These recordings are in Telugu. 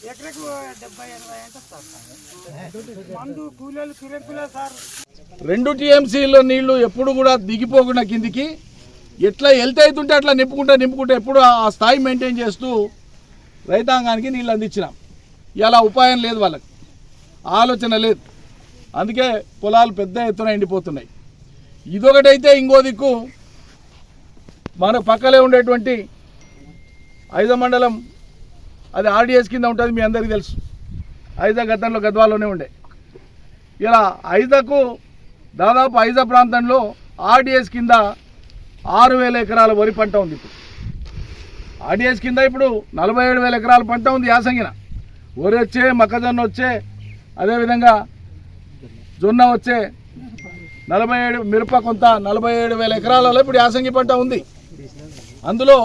ఎకరకు 70-80 మందు కూలీలు కిరెక్కులే సార్. 2 టీఎంసీలో నీళ్లు ఎప్పుడు కూడా దిగిపోకుండా కిందికి ఎట్లా వెళ్తే అవుతుంటే అట్లా నింపుకుంటే ఎప్పుడు ఆ స్థాయి మెయింటైన్ చేస్తూ రైతాంగానికి నీళ్ళు అందించినాం. ఇలా ఉపాయం లేదు, వాళ్ళకి ఆలోచన లేదు. అందుకే పొలాలు పెద్ద ఎత్తున ఎండిపోతున్నాయి. ఇదొకటైతే ఇంకో దిక్కు మన పక్కలే ఉండేటువంటి ఐజా మండలం, అది ఆర్డీఎస్ కింద ఉంటుంది, మీ అందరికీ తెలుసు. ఐజా గతంలో గద్వాలోనే ఉండే. ఇలా ఐజాకు దాదాపు ఐజా ప్రాంతంలో ఆర్డీఎస్ కింద 6,000 ఎకరాల వరి పంట ఉంది. ఇప్పుడు ఆర్డీఎస్ కింద ఇప్పుడు 47,000 ఎకరాల పంట ఉంది. యాసంగిన వరి వచ్చే, మొక్కజొన్న వచ్చే, అదేవిధంగా జొన్న వచ్చే 47, మిరప కొంత 47,000 ఎకరాలలో ఇప్పుడు యాసంగి పంట ఉంది. అందులో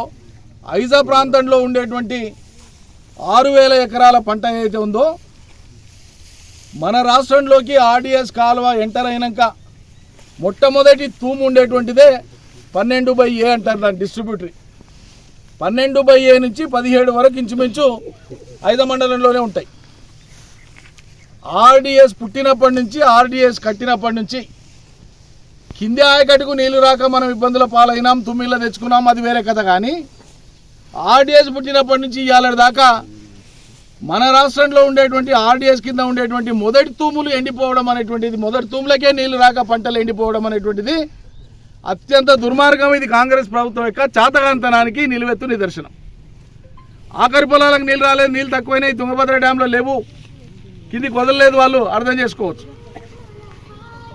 ఐజా ప్రాంతంలో ఉండేటువంటి 6,000 ఎకరాల పంట ఏదైతే ఉందో, మన రాష్ట్రంలోకి ఆర్డీఎస్ కాలువ ఎంటర్ అయినాక మొట్టమొదటి తూము ఉండేటువంటిదే 12/A అంటారు దాని డిస్ట్రిబ్యూటరీ. 12/A నుంచి 17 వరకు ఇంచుమించు ఐదా మండలంలోనే ఉంటాయి. ఆర్డీఎస్ పుట్టినప్పటి నుంచి, ఆర్డీఎస్ కట్టినప్పటి నుంచి కింది ఆయకట్టుకు నీళ్లు రాక మనం ఇబ్బందుల పాలైనాం, తుమ్మిళ్ళ తెచ్చుకున్నాం, అది వేరే కథ. కానీ ఆర్డీఎస్ పుట్టినప్పటి నుంచి ఇవాళ దాకా మన రాష్ట్రంలో ఉండేటువంటి ఆర్డీఎస్ కింద ఉండేటువంటి మొదటి తూములు ఎండిపోవడం అనేటువంటిది, మొదటి తూములకే నీళ్లు రాక పంటలు ఎండిపోవడం అనేటువంటిది అత్యంత దుర్మార్గం. ఇది కాంగ్రెస్ ప్రభుత్వం యొక్క చాతగాంతనానికి నిలువెత్తు నిదర్శనం. ఆఖరి పొలాలకు నీళ్ళు రాలేదు, నీళ్ళు తక్కువైనాయి, తుంగభద్ర డ్యాంలో లేవు, కిందికి వదలలేదు, వాళ్ళు అర్థం చేసుకోవచ్చు.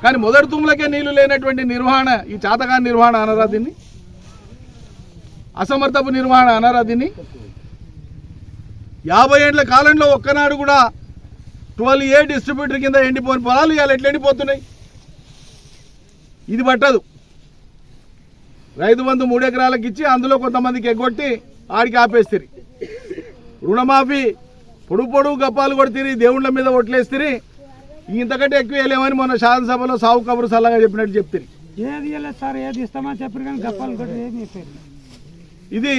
కానీ మొదటి తూములకే నీళ్లు లేనటువంటి నిర్వహణ, ఈ చాతగాని నిర్వహణ అనరా దీన్ని? అసమర్థపు నిర్వహణ అనరా దీన్ని? 50 ఏళ్ల కాలంలో ఒక్కనాడు కూడా 12A డిస్ట్రిబ్యూటర్ కింద ఎండిపోయిన పొలాలు ఇవాళ ఎట్లా ఎండిపోతున్నాయి? ఇది పట్టదు. రైతు బంధు 3 ఎకరాలకు ఇచ్చి అందులో కొంతమందికి ఎగ్గొట్టి ఆడికి ఆపేస్తారు. రుణమాఫీ పొడుగు గప్పాలు కొడితే దేవుళ్ళ మీద ఒట్లేస్తారు. ఇంతకంటే ఎక్కువ వేయలేమని మొన్న శాసనసభలో సాగు కబురు సల్లగా చెప్పినట్టు చెప్తారు. ఏది సార్, ఏది ఇస్తామని చెప్పారు కానీ గప్పాలు కొట్టి ఏమి చెప్పారు. ఇది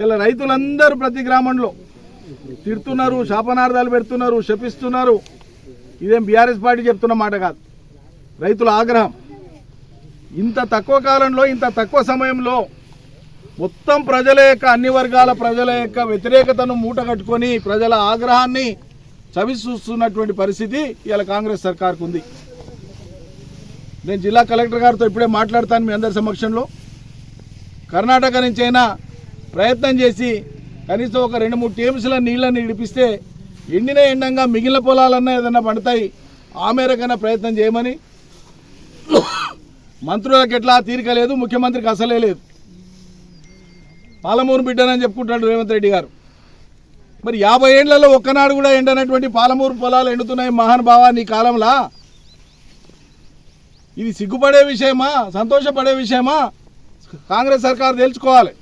ఇలా రైతులందరూ ప్రతి గ్రామంలో తిడుతున్నారు, శాపనార్థాలు పెడుతున్నారు, శపిస్తున్నారు. ఇదేం బీఆర్ఎస్ పార్టీ చెప్తున్న మాట కాదు, రైతుల ఆగ్రహం. ఇంత తక్కువ కాలంలో, ఇంత తక్కువ సమయంలో మొత్తం ప్రజల యొక్క, అన్ని వర్గాల ప్రజల యొక్క వ్యతిరేకతను మూట కట్టుకొని ప్రజల ఆగ్రహాన్ని చవి చూస్తున్నటువంటి పరిస్థితి ఇలా కాంగ్రెస్ సర్కార్కు ఉంది. నేను జిల్లా కలెక్టర్ గారితో ఇప్పుడే మాట్లాడతాను మీ అందరి సమక్షంలో. కర్ణాటక నుంచి అయినా ప్రయత్నం చేసి కనీసం ఒక 2-3 టీఎంసీల నీళ్ళని ఇడిపిస్తే ఎండిన ఎండంగా మిగిలిన పొలాలన్నా ఏదన్నా పండుతాయి, ఆ మేరకైనా ప్రయత్నం చేయమని. మంత్రులకు ఎట్లా తీరిక లేదు, ముఖ్యమంత్రికి అసలే లేదు. పాలమూరు బిడ్డనని చెప్పుకుంటాడు రేవంత్ రెడ్డి గారు. మరి 50 ఏళ్లలో ఒక్కనాడు కూడా ఎండనటువంటి పాలమూరు పొలాలు ఎండుతున్నాయి. మహానుభావ, నీ కాలంలా ఇది సిగ్గుపడే విషయమా, సంతోషపడే విషయమా? కాంగ్రెస్ సర్కారు తెలుసుకోవాలి.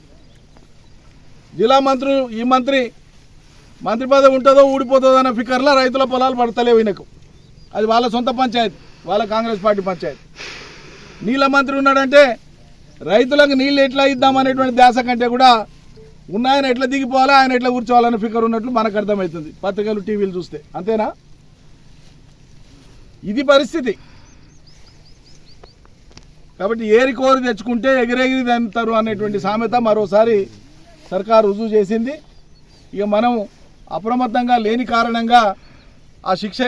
జిల్లా మంత్రులు, ఈ మంత్రి పదవి ఉంటుందో ఊడిపోతుందో అన్న ఫికర్లా రైతుల పొలాలు పడతలేవు ఈయనకు. అది వాళ్ళ సొంత పంచాయతీ, వాళ్ళ కాంగ్రెస్ పార్టీ పంచాయతీ. నీళ్ళ మంత్రి ఉన్నాడంటే రైతులకు నీళ్ళు ఎట్లా ఇద్దామనేటువంటి ధ్యాస కంటే కూడా ఉన్నాయన ఎట్లా దిగిపోవాలా, ఆయన ఎట్లా కూర్చోవాలన్న ఫికర్ ఉన్నట్లు మనకు అర్థమవుతుంది పత్రికలు, టీవీలు చూస్తే. అంతేనా? ఇది పరిస్థితి. కాబట్టి ఏరి కోరి తెచ్చుకుంటే ఎగిరెగిరి తంతారు అనేటువంటి సామెత మరోసారి సర్కారు రుజువు చేసింది. ఇక మనం అప్రమత్తంగా లేని కారణంగా ఆ శిక్ష